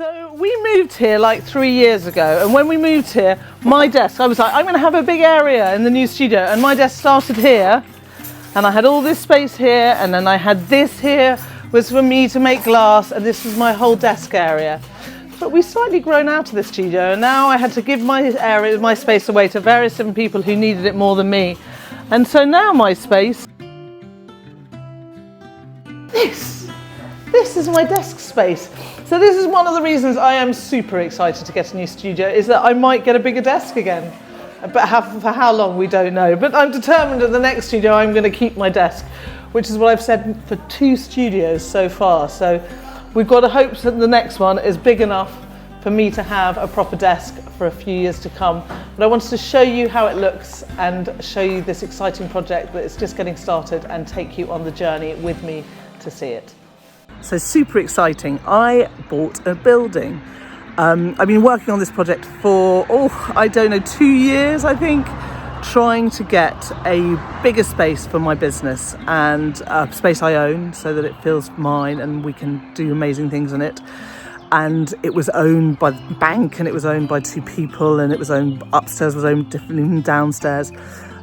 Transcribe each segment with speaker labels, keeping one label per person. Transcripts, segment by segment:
Speaker 1: So we moved here like 3 years ago, and when we moved here, my desk, I was like, I'm going to have a big area in the new studio, and my desk started here, and I had all this space here, and then I had this here, was for me to make glass, and this was my whole desk area. But we've slightly grown out of the studio, and now I had to give my space away to various different people who needed it more than me. And so now my space, this is my desk space. So this is one of the reasons I am super excited to get a new studio, is that I might get a bigger desk again. But for how long, we don't know. But I'm determined at the next studio I'm going to keep my desk, which is what I've said for 2 studios so far. So we've got to hope that the next one is big enough for me to have a proper desk for a few years to come. But I wanted to show you how it looks and show you this exciting project that is just getting started and take you on the journey with me to see it. So super exciting. I bought a building. I've been working on this project for, 2 years, I think, trying to get a bigger space for my business and a space I own so that it feels mine and we can do amazing things in it. And it was owned by the bank, and it was owned by 2 people, and it was owned upstairs, was owned differently than downstairs.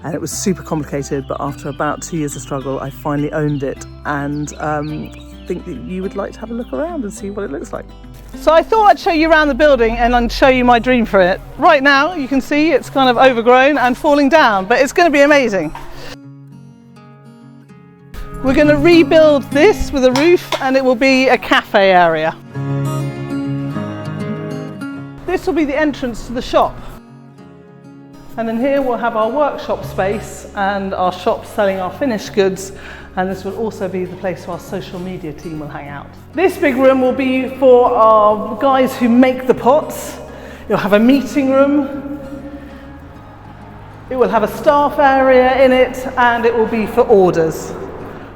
Speaker 1: And it was super complicated, but after about 2 years of struggle, I finally owned it, and think that you would like to have a look around and see what it looks like. So I thought I'd show you around the building and I'd show you my dream for it. Right now you can see it's kind of overgrown and falling down, but it's going to be amazing. We're going to rebuild this with a roof, and it will be a cafe area. This will be the entrance to the shop. And then here we'll have our workshop space and our shop selling our finished goods, and this will also be the place where our social media team will hang out. This big room will be for our guys who make the pots. You'll have a meeting room, it will have a staff area in it, and it will be for orders.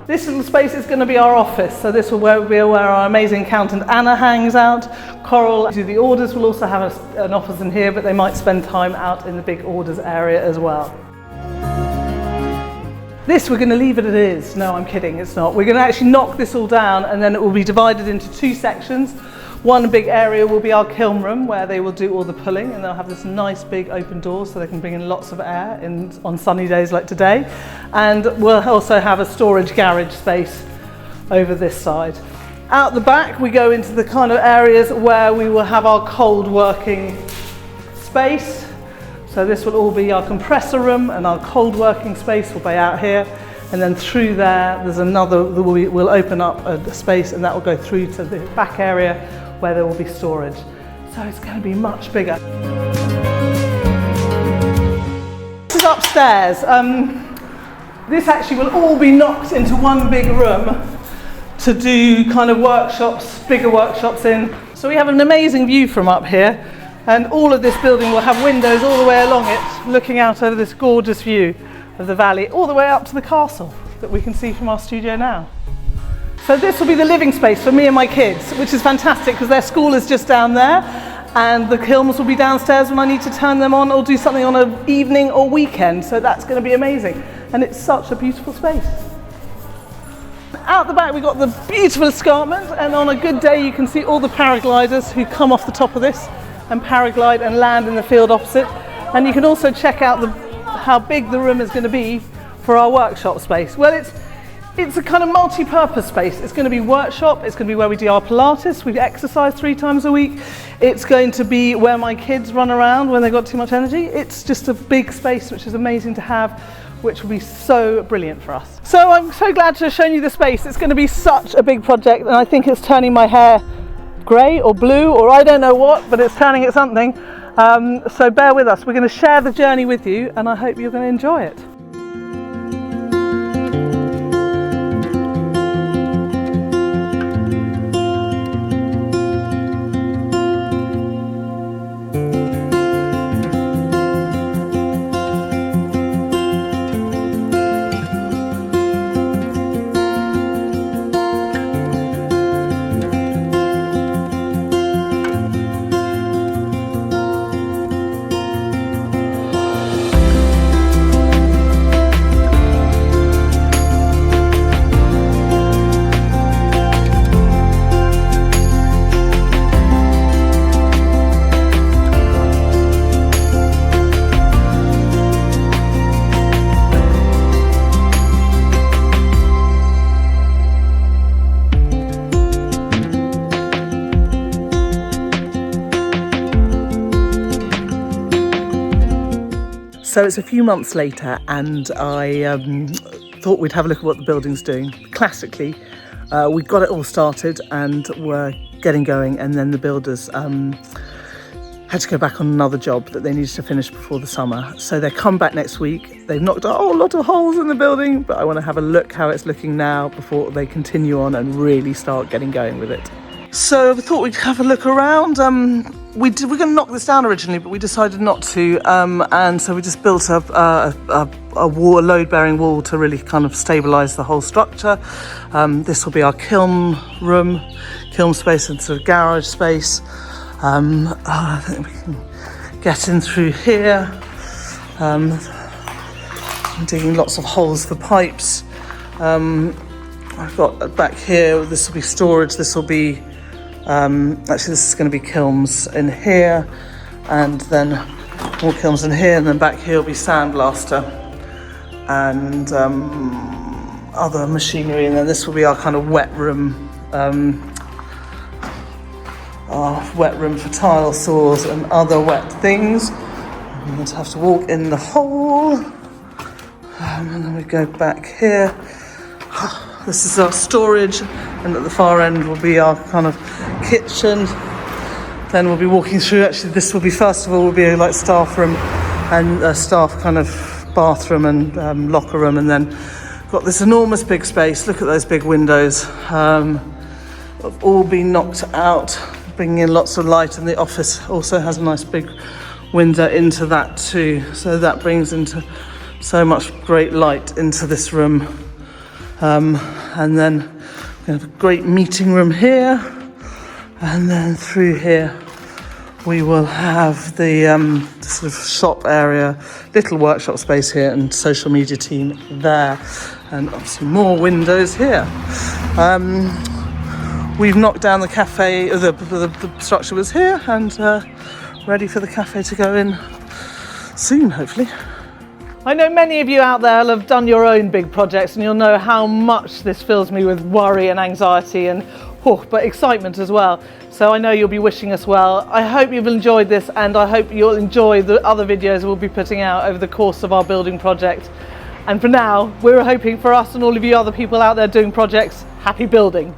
Speaker 1: This little space is going to be our office, so this will be where our amazing accountant Anna hangs out. Coral, who do the orders, will also have an office in here, but they might spend time out in the big orders area as well. This we're going to leave it as it is. No, I'm kidding, it's not. We're going to actually knock this all down, and then it will be divided into 2 sections. One big area will be our kiln room, where they will do all the pulling, and they'll have this nice big open door so they can bring in lots of air on sunny days like today. And we'll also have a storage garage space over this side. Out the back we go into the kind of areas where we will have our cold working space. So this will all be our compressor room, and our cold working space will be out here. And then through there's another, we'll open up a space, and that will go through to the back area where there will be storage. So it's going to be much bigger. This is upstairs. This actually will all be knocked into one big room to do kind of workshops, bigger workshops in. So we have an amazing view from up here, and all of this building will have windows all the way along it, looking out over this gorgeous view of the valley, all the way up to the castle that we can see from our studio now. So this will be the living space for me and my kids, which is fantastic because their school is just down there, and the kilns will be downstairs when I need to turn them on or do something on an evening or weekend. So that's going to be amazing, and it's such a beautiful space. Out the back we've got the beautiful escarpment, and on a good day you can see all the paragliders who come off the top of this and paraglide and land in the field opposite. And you can also check out how big the room is going to be for our workshop space. Well, it's a kind of multi-purpose space. It's going to be workshop, it's going to be where we do our Pilates, we exercise 3 times a week. It's going to be where my kids run around when they've got too much energy. It's just a big space which is amazing to have, which will be so brilliant for us. So I'm so glad to have shown you the space. It's going to be such a big project, and I think it's turning my hair grey or blue or I don't know what, but it's turning it something. So bear with us. We're going to share the journey with you, and I hope you're going to enjoy it. So it's a few months later, and I thought we'd have a look at what the building's doing. Classically, we got it all started and were getting going, and then the builders had to go back on another job that they needed to finish before the summer. So they come back next week. They've knocked a whole lot of holes in the building, but I want to have a look how it's looking now before they continue on and really start getting going with it. So I thought we'd have a look around. We were going to knock this down originally, but we decided not to, and so we just built a load-bearing wall to really kind of stabilise the whole structure. This will be our kiln space and sort of garage space. I think we can get in through here. I'm digging lots of holes for pipes. I've got back here, this will be storage, this will be actually this is going to be kilns in here, and then more kilns in here, and then back here will be sandblaster and other machinery, and then this will be our kind of wet room, our wet room for tile saws and other wet things. I'm going to have to walk in the hole, and then we go back here. This is our storage, and at the far end will be our kind of kitchen. Then we'll be walking through, actually this will be, first of all, will be like staff room and a staff kind of bathroom and locker room, and then got this enormous big space. Look at those big windows. Have all been knocked out, bringing in lots of light, and the office also has a nice big window into that too. So that brings into so much great light into this room. And then we have a great meeting room here, and then through here we will have the sort of shop area, little workshop space here, and social media team there, and obviously more windows here. We've knocked down the cafe, the structure was here, and ready for the cafe to go in soon, hopefully. I know many of you out there have done your own big projects, and you'll know how much this fills me with worry and anxiety and but excitement as well. So I know you'll be wishing us well. I hope you've enjoyed this, and I hope you'll enjoy the other videos we'll be putting out over the course of our building project. And for now, we're hoping for us and all of you other people out there doing projects, happy building.